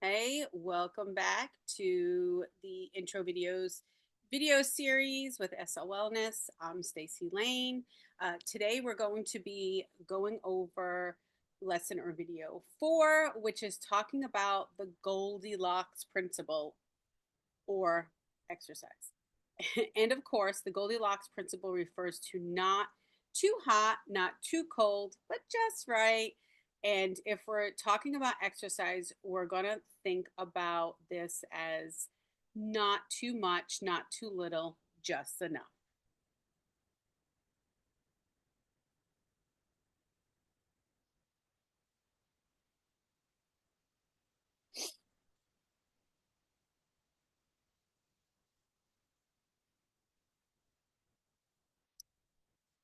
Hey, welcome back to the intro videos video series with SL Wellness. I'm Stacy Lane. Today we're going to be going over lesson or video 4, which is talking about the Goldilocks principle or exercise. And of course, the Goldilocks principle refers to not too hot, not too cold, but just right. And if we're talking about exercise, we're going to think about this as not too much, not too little, just enough.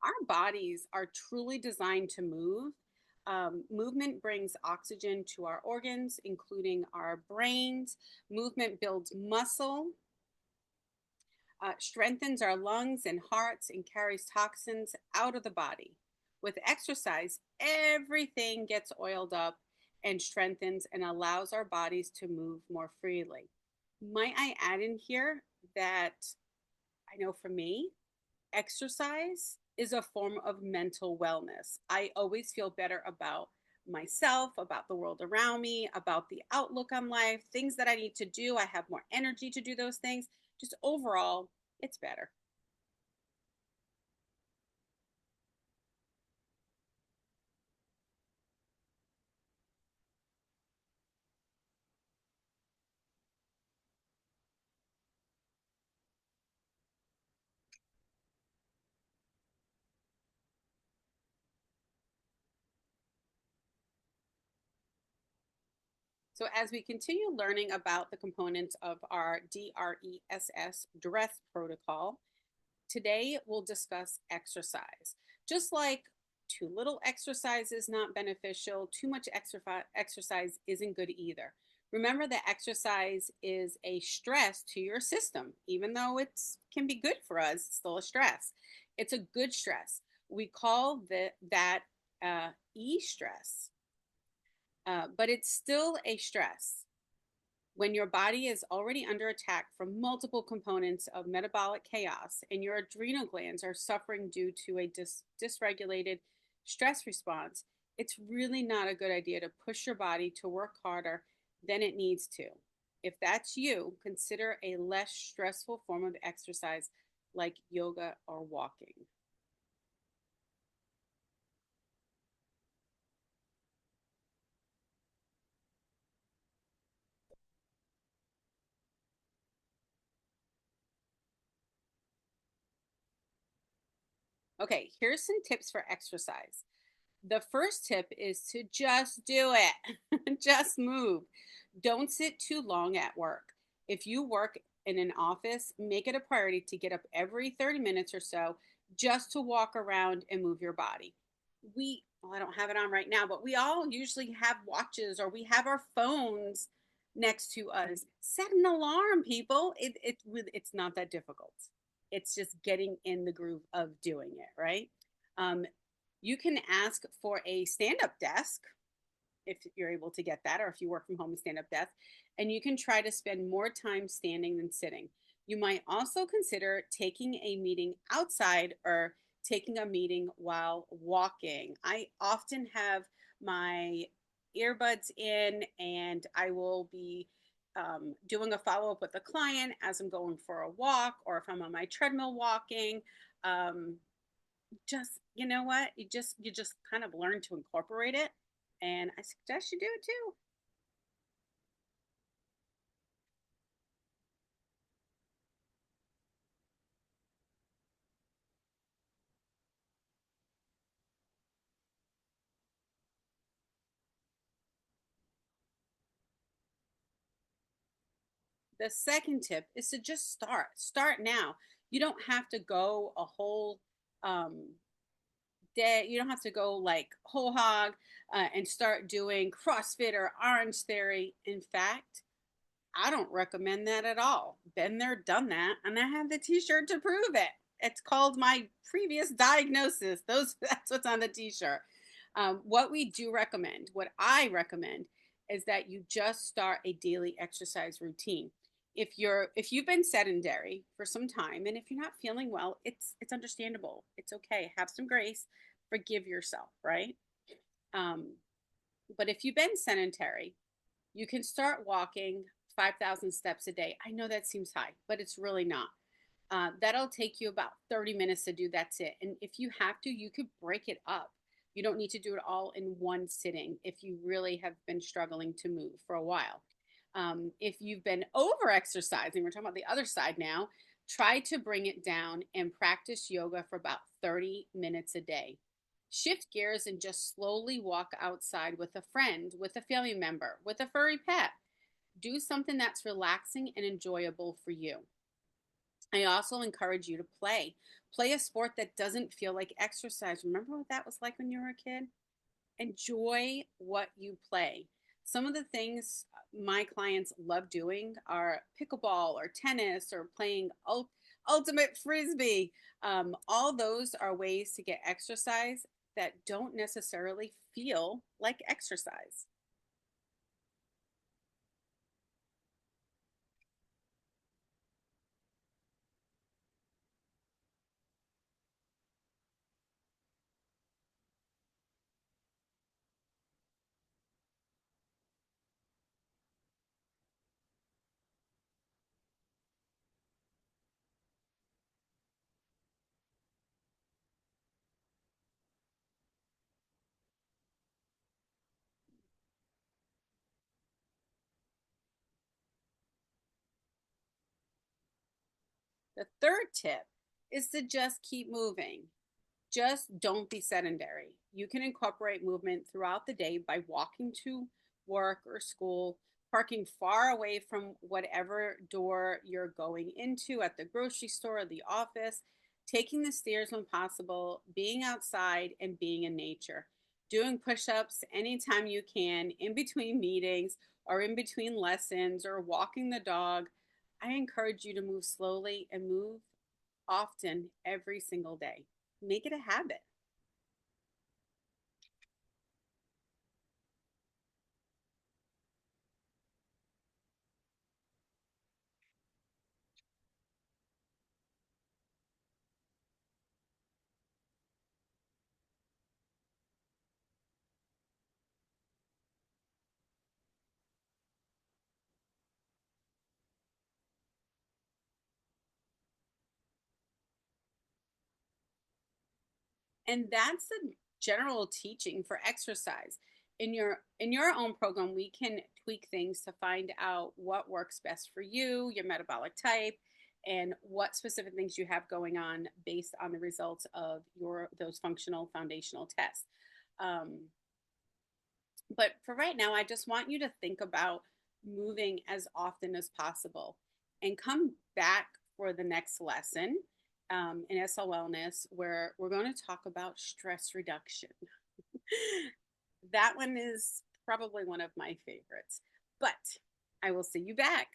Our bodies are truly designed to move. Movement brings oxygen to our organs, including our brains. Movement builds muscle, strengthens our lungs and hearts, and carries toxins out of the body. With exercise, everything gets oiled up and strengthens and allows our bodies to move more freely. Might I add in here that I know for me, exercise is a form of mental wellness. I always feel better about myself, about the world around me, about the outlook on life, things that I need to do. I have more energy to do those things. Just overall, it's better. So, as we continue learning about the components of our DRESS dress protocol, today we'll discuss exercise. Just like too little exercise is not beneficial, too much exercise isn't good either. Remember that exercise is a stress to your system. Even though it can be good for us, it's still a stress. It's a good stress. We call that e-stress, but it's still a stress. When your body is already under attack from multiple components of metabolic chaos and your adrenal glands are suffering due to a dysregulated stress response, it's really not a good idea to push your body to work harder than it needs to. If that's you, consider a less stressful form of exercise like yoga or walking. Okay, here's some tips for exercise. The first tip is to just do it. Just move. Don't sit too long at work. If you work in an office, make it a priority to get up every 30 minutes or so just to walk around and move your body. Well, I don't have it on right now, but we all usually have watches or we have our phones next to us. Set an alarm, people. It's not that difficult. It's just getting in the groove of doing it, right? Um, you can ask for a stand up desk if you're able to get that, or if you work from home, a stand up desk, and you can try to spend more time standing than sitting. You might also consider taking a meeting outside or taking a meeting while walking. I often have my earbuds in and I will be doing a follow up with a client as I'm going for a walk or if I'm on my treadmill walking. Um, just you know what you just kind of learn to incorporate it, and I suggest you do it too. The second tip is to just start now. You don't have to go a whole um day. You don't have to go like whole hog and start doing CrossFit or Orange Theory. In fact, I don't recommend that at all. Been there, done that, and I have the t-shirt to prove it. It's called my previous diagnosis. Those That's what's on the t-shirt. What I recommend is that you just start a daily exercise routine. If you've been sedentary for some time, and if you're not feeling well, it's understandable. It's okay. Have some grace. Forgive yourself, right? Um, but if you've been sedentary, you can start walking 5,000 steps a day. I know that seems high, but it's really not. That'll take you about 30 minutes to do. That's it. And if you have to, you could break it up. You don't need to do it all in one sitting if you really have been struggling to move for a while. If you've been over exercising, we're talking about the other side now, try to bring it down and practice yoga for about 30 minutes a day. Shift gears and just slowly walk outside with a friend, with a family member, with a furry pet. Do something that's relaxing and enjoyable for you. I also encourage you to play. Play a sport that doesn't feel like exercise. Remember what that was like when you were a kid? Enjoy what you play. Some of the things my clients love doing are pickleball or tennis or playing ultimate frisbee. All those are ways to get exercise that don't necessarily feel like exercise. The third tip is to just keep moving. Just don't be sedentary. You can incorporate movement throughout the day by walking to work or school, parking far away from whatever door you're going into at the grocery store or the office, taking the stairs when possible, being outside and being in nature, doing push ups anytime you can, in between meetings or in between lessons or walking the dog. I encourage you to move slowly and move often every single day. Make it a habit. And that's the general teaching for exercise. In your own program, we can tweak things to find out what works best for you, your metabolic type, and what specific things you have going on based on the results of your those functional foundational tests. Um, but for right now, I just want you to think about moving as often as possible and come back for the next lesson in SL Wellness where we're going to talk about stress reduction. That one is probably one of my favorites, but I will see you back.